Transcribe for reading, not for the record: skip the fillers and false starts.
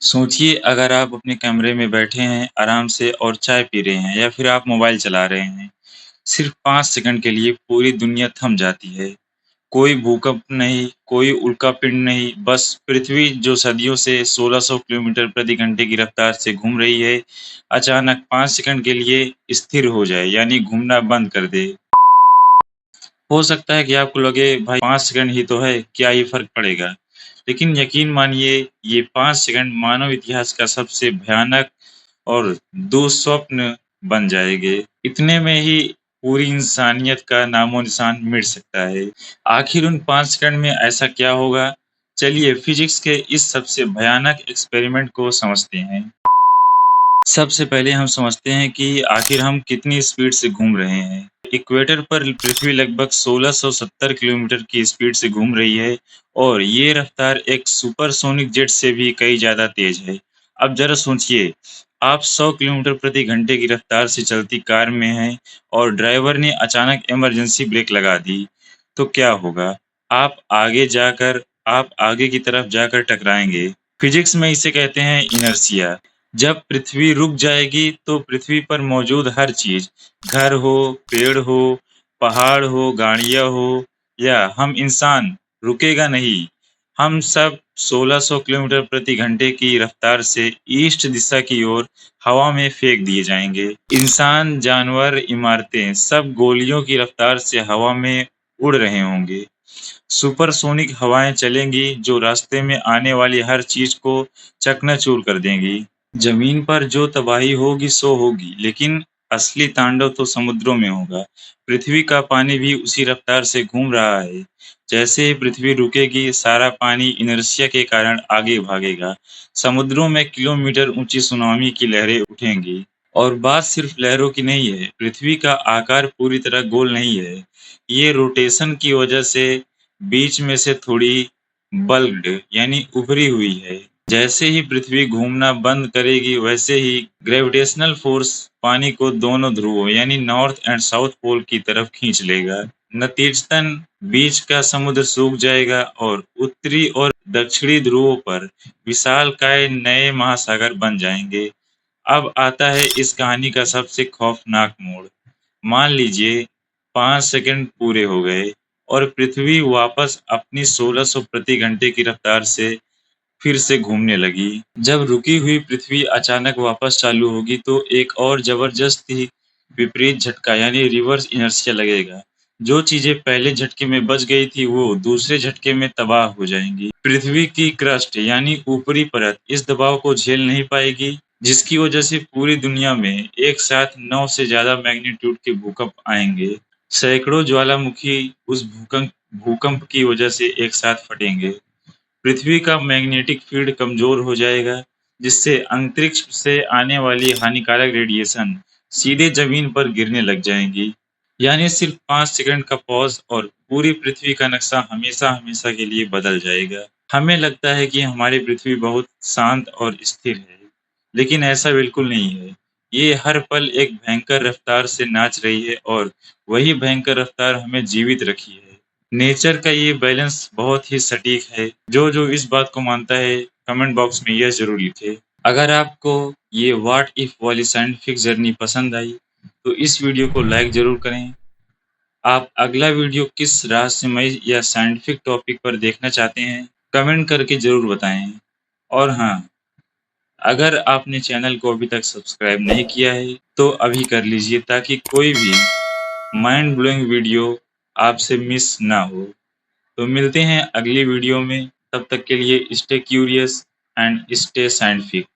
सोचिए अगर आप अपने कमरे में बैठे हैं आराम से और चाय पी रहे हैं या फिर आप मोबाइल चला रहे हैं। सिर्फ 5 सेकंड के लिए पूरी दुनिया थम जाती है। कोई भूकंप नहीं, कोई उल्कापिंड नहीं, बस पृथ्वी जो सदियों से 1600 किलोमीटर प्रति घंटे की रफ्तार से घूम रही है, अचानक 5 सेकंड के लिए स्थिर हो जाए यानी घूमना बंद कर दे। हो सकता है कि आपको लगे भाई 5 सेकंड ही तो है, क्या ही फ़र्क पड़ेगा? लेकिन यकीन मानिए ये 5 सेकंड मानव इतिहास का सबसे भयानक और दुःस्वप्न बन जाएँगे। इतने में ही पूरी इंसानियत का नामो-निशान मिट सकता है। आखिर उन 5 सेकंड में ऐसा क्या होगा? चलिए फिज़िक्स के इस सबसे भयानक एक्सपेरिमेंट को समझते हैं। सबसे पहले हम समझते हैं कि आखिर हम कितनी स्पीड से घूम रहे हैं। इक्वेटर पर पृथ्वी लगभग 1670 किलोमीटर की स्पीड से घूम रही है और ये रफ्तार एक सुपरसोनिक जेट से भी कई ज़्यादा तेज है। अब ज़रा सोचिए, आप 100 किलोमीटर प्रति घंटे की रफ्तार से चलती कार में हैं और ड्राइवर ने अचानक इमरजेंसी ब्रेक लगा दी, तो क्या होगा? आप आगे की तरफ जाकर टकराएँगे। फिजिक्स में इसे कहते हैं इनर्शिया। जब पृथ्वी रुक जाएगी तो पृथ्वी पर मौजूद हर चीज, घर हो, पेड़ हो, पहाड़ हो, गाड़ियां हो या हम इंसान, रुकेगा नहीं। हम सब 1600 किलोमीटर प्रति घंटे की रफ्तार से ईस्ट दिशा की ओर हवा में फेंक दिए जाएंगे। इंसान, जानवर, इमारतें सब गोलियों की रफ्तार से हवा में उड़ रहे होंगे। सुपरसोनिक हवाएं चलेंगी जो रास्ते में आने वाली हर चीज को चकनाचूर कर देंगी। जमीन पर जो तबाही होगी सो होगी, लेकिन असली तांडव तो समुद्रों में होगा। पृथ्वी का पानी भी उसी रफ्तार से घूम रहा है। जैसे ही पृथ्वी रुकेगी, सारा पानी इनर्शिया के कारण आगे भागेगा। समुद्रों में किलोमीटर ऊंची सुनामी की लहरें उठेंगी। और बात सिर्फ लहरों की नहीं है, पृथ्वी का आकार पूरी तरह गोल नहीं है। ये रोटेशन की वजह से बीच में से थोड़ी बल्क्ड यानी उभरी हुई है। जैसे ही पृथ्वी घूमना बंद करेगी वैसे ही ग्रेविटेशनल फोर्स पानी को दोनों ध्रुवों यानी नॉर्थ एंड साउथ पोल की तरफ खींच लेगा। नतीजतन बीच का समुद्र सूख जाएगा और उत्तरी और दक्षिणी ध्रुवों पर विशालकाय नए महासागर बन जाएंगे। अब आता है इस कहानी का सबसे खौफनाक मोड़। मान लीजिए 5 सेकंड पूरे हो गए और पृथ्वी वापस अपनी 1600 प्रति घंटे की रफ्तार से फिर से घूमने लगी। जब रुकी हुई पृथ्वी अचानक वापस चालू होगी तो एक और जबरदस्त ही विपरीत झटका यानी रिवर्स इनर्शिया लगेगा। जो चीजें पहले झटके में बच गई थी वो दूसरे झटके में तबाह हो जाएंगी। पृथ्वी की क्रस्ट यानी ऊपरी परत इस दबाव को झेल नहीं पाएगी, जिसकी वजह से पूरी दुनिया में एक साथ 9 से ज्यादा मैग्नीट्यूड के भूकंप आएंगे। सैकड़ों ज्वालामुखी उस भूकंप की वजह से एक साथ फटेंगे। पृथ्वी का मैग्नेटिक फील्ड कमजोर हो जाएगा, जिससे अंतरिक्ष से आने वाली हानिकारक रेडिएशन सीधे जमीन पर गिरने लग जाएंगी। यानी सिर्फ 5 सेकंड का पॉज और पूरी पृथ्वी का नक्शा हमेशा हमेशा के लिए बदल जाएगा। हमें लगता है कि हमारी पृथ्वी बहुत शांत और स्थिर है, लेकिन ऐसा बिल्कुल नहीं है। ये हर पल एक भयंकर रफ्तार से नाच रही है और वही भयंकर रफ्तार हमें जीवित रखी है। नेचर का ये बैलेंस बहुत ही सटीक है। जो इस बात को मानता है, कमेंट बॉक्स में यह ज़रूर लिखे। अगर आपको ये व्हाट इफ वाली साइंटिफिक जर्नी पसंद आई, तो इस वीडियो को लाइक ज़रूर करें। आप अगला वीडियो किस रहस्यमय या साइंटिफिक टॉपिक पर देखना चाहते हैं, कमेंट करके ज़रूर बताएं। और हाँ, अगर आपने चैनल को अभी तक सब्सक्राइब नहीं किया है, तो अभी कर लीजिए ताकि कोई भी माइंड ब्लोइंग वीडियो आपसे मिस ना हो। तो मिलते हैं अगली वीडियो में, तब तक के लिए stay curious and stay scientific.